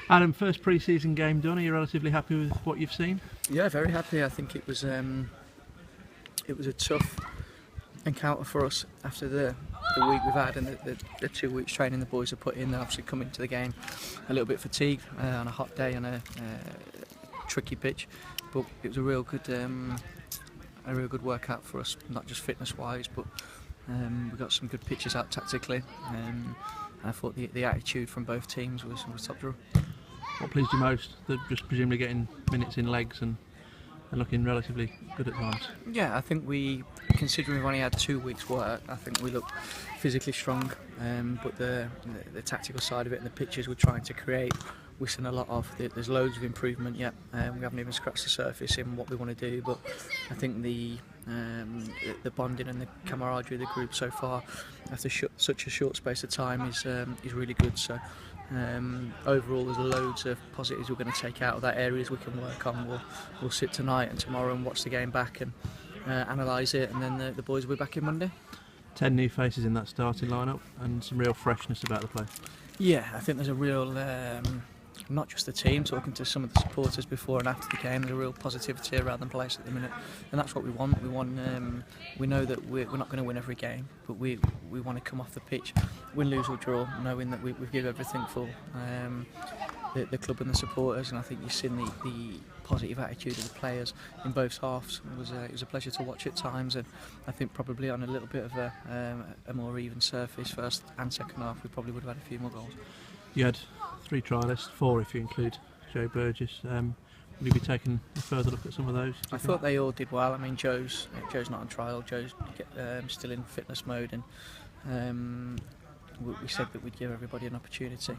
Adam, first pre-season game done. Are you relatively happy with what you've seen? Yeah, very happy. I think it was a tough encounter for us after the week we've had and the 2 weeks training the boys have put in. They're obviously coming to the game a little bit fatigued on a hot day on a tricky pitch, but it was a real good workout for us, not just fitness wise, but we got some good pitches out tactically, and I thought the attitude from both teams was top drawer. What pleased you most? They're just presumably getting minutes in legs and looking relatively good at times. Yeah, I think considering we've only had 2 weeks' work, I think we look physically strong, but the tactical side of it and the pitches we're trying to create, we've seen a lot of. There's loads of improvement yet. We haven't even scratched the surface in what we want to do, but I think the bonding and the camaraderie of the group so far after such a short space of time is really good. So overall there's loads of positives we're going to take out of that, areas we can work on. We'll sit tonight and tomorrow and watch the game back and analyse it, and then the boys will be back in Monday. 10 new faces in that starting lineup and some real freshness about the play. Yeah, I think there's a real, not just the team, talking to some of the supporters before and after the game, there's a real positivity around the place at the minute, and that's what we want. We know that we're not going to win every game, but we want to come off the pitch, win, lose or draw, knowing that we've given everything for the club and the supporters, and I think you've seen the positive attitude of the players in both halves. It was a pleasure to watch at times, and I think probably on a little bit of a more even surface first and second half we probably would have had a few more goals. You had 3 trialists, 4 if you include Joe Burgess. Will you be taking a further look at some of those? I thought they all did well. I mean, Joe's not on trial. Joe's still in fitness mode, and we said that we'd give everybody an opportunity.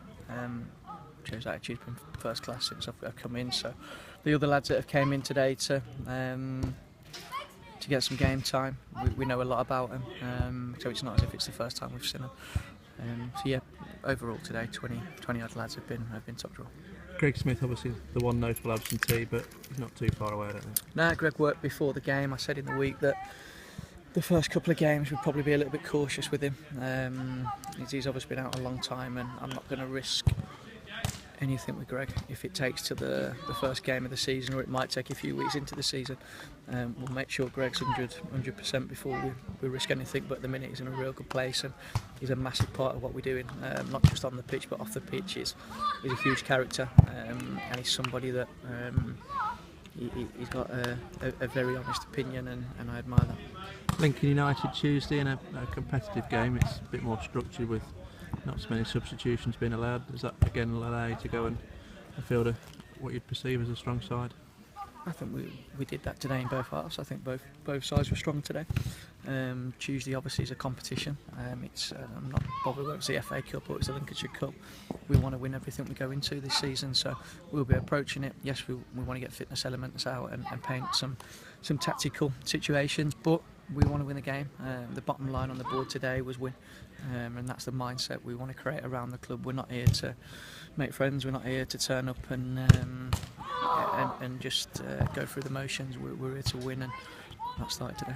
Joe's attitude's been first class since I've come in. So the other lads that have came in today to get some game time, we know a lot about them. So it's not as if it's the first time we've seen them. So yeah, overall today 20 odd lads have been top draw. Greg Smith, obviously the one notable absentee, but he's not too far away, I don't think. No, Greg worked before the game. I said in the week that the first couple of games we'd probably be a little bit cautious with him. He's obviously been out a long time, and I'm not going to risk anything with Greg. If it takes to the first game of the season, or it might take a few weeks into the season, we'll make sure Greg's 100% before we risk anything. But at the minute he's in a real good place, and he's a massive part of what we're doing, not just on the pitch but off the pitch. He's a huge character, and he's somebody that he's got a very honest opinion, and I admire that. Lincoln United Tuesday in a competitive game. It's a bit more structured with not so many substitutions being allowed. Does that again allow you to go and field what you'd perceive as a strong side? I think we did that today in both halves. I think both sides were strong today. Tuesday obviously is a competition. I'm not bothered whether it's the FA Cup or it's the Lincolnshire Cup. We want to win everything we go into this season, so we'll be approaching it. Yes, we want to get fitness elements out and paint some tactical situations, but we want to win the game. The bottom line on the board today was win, and that's the mindset we want to create around the club. We're not here to make friends. We're not here to turn up and just go through the motions. We're here to win, and that started today.